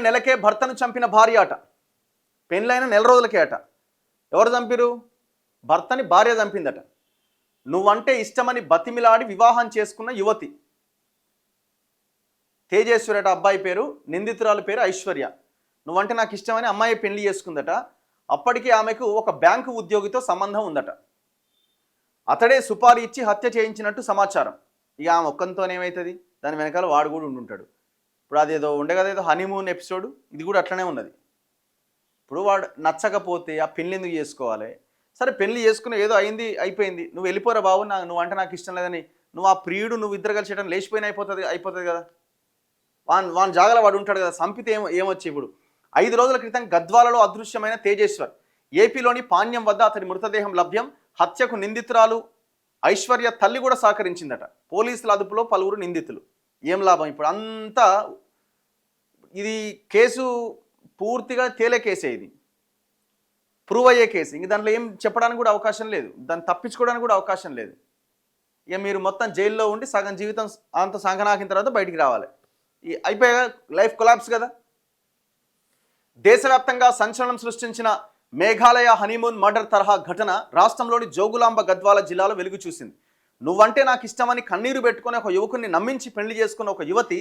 నెలకే భర్తను చంపిన భార్య అట. పెళ్ళైన నెల రోజులకే అట. ఎవరు చంపిరు? భర్తని భార్య చంపిందట. నువ్వంటే ఇష్టమని బతిమిలాడి వివాహం చేసుకున్న యువతి తేజేశ్వరి అట. అబ్బాయి పేరు, నిందితురాలు పేరు ఐశ్వర్య. నువ్వంటే నాకు ఇష్టమని అమ్మాయి పెళ్లి చేసుకుందట. అప్పటికి ఆమెకు ఒక బ్యాంకు ఉద్యోగితో సంబంధం ఉందట. అతడే సుపారీ ఇచ్చి హత్య చేయించినట్టు సమాచారం. ఇక ఆమె ఒక్కంతోనేమవుతుంది, దాని వెనకాల వాడు కూడా ఉండుంటాడు. ఇప్పుడు అదేదో ఉండే కదా, ఏదో హనీమూన్ ఎపిసోడ్, ఇది కూడా అట్లనే ఉన్నది. ఇప్పుడు వాడు నచ్చకపోతే ఆ పెళ్ళి ఎందుకు చేసుకోవాలి? సరే పెళ్లి చేసుకుని ఏదో అయింది, అయిపోయింది, నువ్వు వెళ్ళిపోరా బాబు, నువ్వంటే నాకు ఇష్టం లేదని నువ్వు ఆ ప్రియుడు నువ్వు ఇద్దరు కలిసి చేయడం లేచిపోయిన అయిపోతుంది కదా. వాని జాగల వాడు ఉంటాడు కదా. సంపితే ఏమొచ్చి ఇప్పుడు 5 రోజుల క్రితం గద్వాలలో అదృశ్యమైన తేజేశ్వర్ ఏపీలోని పాణ్యం వద్ద అతడి మృతదేహం లభ్యం. హత్యకు నిందితురాలు ఐశ్వర్య తల్లి కూడా సహకరించిందట. పోలీసుల అదుపులో పలువురు నిందితులు. ఏం లాభం? ఇప్పుడు అంతా ఇది కేసు పూర్తిగా తేలే కేసే, ఇది ప్రూవ్ అయ్యే కేసు. ఇంక దాంట్లో ఏం చెప్పడానికి కూడా అవకాశం లేదు, దాన్ని తప్పించుకోవడానికి కూడా అవకాశం లేదు. ఇక మీరు మొత్తం జైల్లో ఉండి సగం జీవితం అంత సంకనాకిన తర్వాత బయటికి రావాలి. అయిపోయా, లైఫ్ కొలాప్స్ కదా. దేశవ్యాప్తంగా సంచలనం సృష్టించిన మేఘాలయ హనీమూన్ మర్డర్ తరహా ఘటన రాష్ట్రంలోని జోగులాంబ గద్వాల జిల్లాలో వెలుగు చూసింది. నువ్వంటే నాకు ఇష్టమని కన్నీరు పెట్టుకుని ఒక యువకుడిని నమ్మించి పెళ్లి చేసుకున్న ఒక యువతి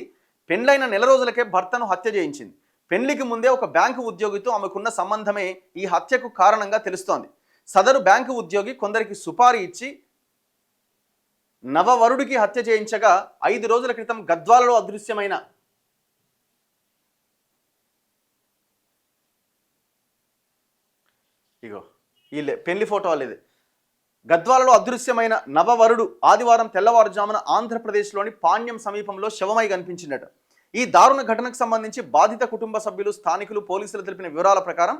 పెళ్లైన నెల రోజులకే భర్తను హత్య చేయించింది. పెళ్లికి ముందే ఒక బ్యాంకు ఉద్యోగితో ఆమెకున్న సంబంధమే ఈ హత్యకు కారణంగా తెలుస్తోంది. సదరు బ్యాంకు ఉద్యోగి కొందరికి సుపారీ ఇచ్చి నవవరుడికి హత్య చేయించగా 5 రోజుల క్రితం గద్వాలలో అదృశ్యమైన పెళ్లి ఫోటో లేదు. గద్వాలలో అదృశ్యమైన నవవరుడు ఆదివారం తెల్లవారుజామున ఆంధ్రప్రదేశ్లోని పాణ్యం సమీపంలో శవమై కనిపించిందట. ఈ దారుణ ఘటనకు సంబంధించి బాధిత కుటుంబ సభ్యులు, స్థానికులు, పోలీసులు తెలిపిన వివరాల ప్రకారం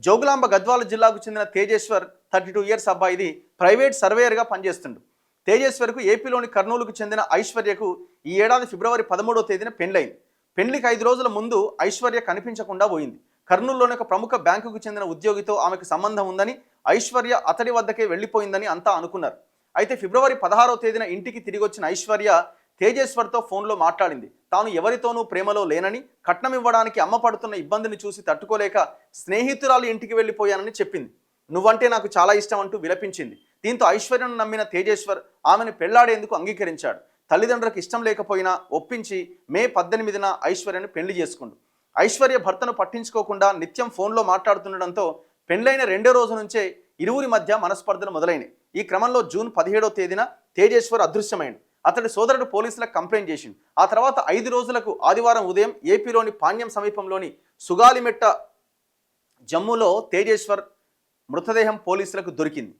జోగులాంబ గద్వాల జిల్లాకు చెందిన తేజేశ్వర్ 32 ఇయర్స్ అబ్బాయిది ప్రైవేట్ సర్వేయర్గా పనిచేస్తుండు. తేజేశ్వర్కు ఏపీలోని కర్నూలుకు చెందిన ఐశ్వర్యకు ఈ ఏడాది ఫిబ్రవరి 13వ తేదీన పెళ్లైంది. పెళ్లికి 5 రోజుల ముందు ఐశ్వర్య కనిపించకుండా పోయింది. కర్నూలులోని ఒక ప్రముఖ బ్యాంకుకు చెందిన ఉద్యోగితో ఆమెకు సంబంధం ఉందని, ఐశ్వర్య అతడి వద్దకే వెళ్లిపోయిందని అంతా అనుకున్నారు. అయితే ఫిబ్రవరి 16వ తేదీన ఇంటికి తిరిగి వచ్చిన ఐశ్వర్య తేజేశ్వర్తో ఫోన్లో మాట్లాడింది. తాను ఎవరితోనూ ప్రేమలో లేనని, కట్నం ఇవ్వడానికి అమ్మ పడుతున్న ఇబ్బందిని చూసి తట్టుకోలేక స్నేహితురాలు ఇంటికి వెళ్ళిపోయానని చెప్పింది. నువ్వంటే నాకు చాలా ఇష్టం అంటూ విలపించింది. దీంతో ఐశ్వర్యను నమ్మిన తేజేశ్వర్ ఆమెను పెళ్లాడేందుకు అంగీకరించాడు. తల్లిదండ్రులకు ఇష్టం లేకపోయినా ఒప్పించి మే 18న ఐశ్వర్యను పెళ్లి చేసుకుండు. ఐశ్వర్య భర్తను పట్టించుకోకుండా నిత్యం ఫోన్లో మాట్లాడుతుండడంతో పెళ్లైన 2వ రోజు నుంచే ఇరువురి మధ్య మనస్పర్ధలు మొదలైనవి. ఈ క్రమంలో జూన్ 17వ తేదీన తేజేశ్వర్ అదృశ్యమైంది. అతడి సోదరుడు పోలీసులకు కంప్లైంట్ చేసిండు. ఆ తర్వాత 5 రోజులకు ఆదివారం ఉదయం ఏపీలోని పాణ్యం సమీపంలోని సుగాలిమెట్ట జమ్ములో తేజేశ్వర్ మృతదేహం పోలీసులకు దొరికింది.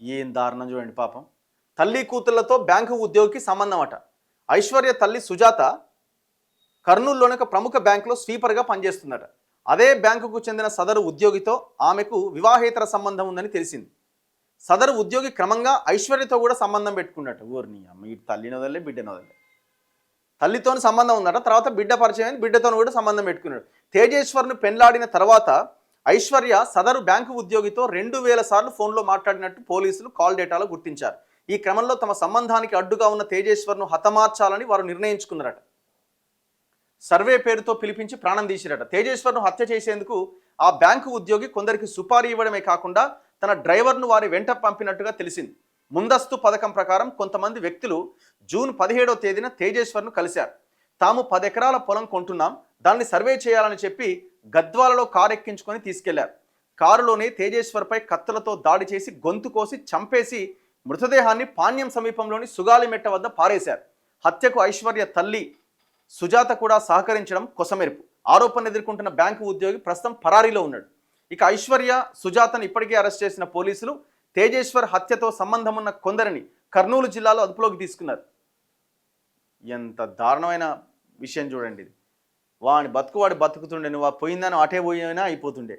ఏం దారుణం చూడండి పాపం. తల్లి కూతుళ్లతో బ్యాంకు ఉద్యోగికి సంబంధం అట. ఐశ్వర్య తల్లి సుజాత కర్నూలులోని ఒక ప్రముఖ బ్యాంకులో స్వీపర్గా పనిచేస్తుందట. అదే బ్యాంకుకు చెందిన సదరు ఉద్యోగితో ఆమెకు వివాహేతర సంబంధం ఉందని తెలిసింది. సదరు ఉద్యోగి క్రమంగా ఐశ్వర్యతో కూడా సంబంధం పెట్టుకున్నట్టు. ఊరిని అమ్మ, ఈ తల్లిని వదలే బిడ్డను వదలే. తల్లితోని సంబంధం ఉందట. తర్వాత బిడ్డ పరిచయం అయింది, బిడ్డతో కూడా సంబంధం పెట్టుకున్నాడు. తేజేశ్వర్ను పెళ్లాడిన తర్వాత ఐశ్వర్య సదరు బ్యాంకు ఉద్యోగితో 2000 సార్లు ఫోన్లో మాట్లాడినట్టు పోలీసులు కాల్ డేటాలో గుర్తించారు. ఈ క్రమంలో తమ సంబంధానికి అడ్డుగా ఉన్న తేజేశ్వర్ను హతమార్చాలని వారు నిర్ణయించుకున్నారట. సర్వే పేరుతో పిలిపించి ప్రాణం తీసిరట. తేజేశ్వర్ను హత్య చేసేందుకు ఆ బ్యాంకు ఉద్యోగి కొందరికి సుపారీ ఇవ్వడమే కాకుండా తన డ్రైవర్ను వారి వెంట పంపినట్టుగా తెలిసింది. ముందస్తు పథకం ప్రకారం కొంతమంది వ్యక్తులు జూన్ 17వ తేదీన తేజేశ్వర్ను కలిశారు. తాము 10 ఎకరాల పొలం కొంటున్నాం, దాన్ని సర్వే చేయాలని చెప్పి గద్వాలలో కారు ఎక్కించుకొని తీసుకెళ్లారు. కారులోనే తేజేశ్వర్పై కత్తులతో దాడి చేసి గొంతు కోసి చంపేసి మృతదేహాన్ని పాణ్యం సమీపంలోని సుగాలిమెట్ట వద్ద పారేశారు. హత్యకు ఐశ్వర్య తల్లి సుజాత కూడా సహకరించడం కొసమెరుపు. ఆరోపణలు ఎదుర్కొంటున్న బ్యాంకు ఉద్యోగి ప్రస్తుతం పరారీలో ఉన్నాడు. ఇక ఐశ్వర్య, సుజాతను ఇప్పటికే అరెస్ట్ చేసిన పోలీసులు తేజేశ్వర్ హత్యతో సంబంధం ఉన్న కొందరిని కర్నూలు జిల్లాలో అదుపులోకి తీసుకున్నారు. ఎంత దారుణమైన విషయం చూడండి ఇది. వాడి బతుకుతుండే, నువ్వు పోయిందని అటే పోయినా అయిపోతుండే.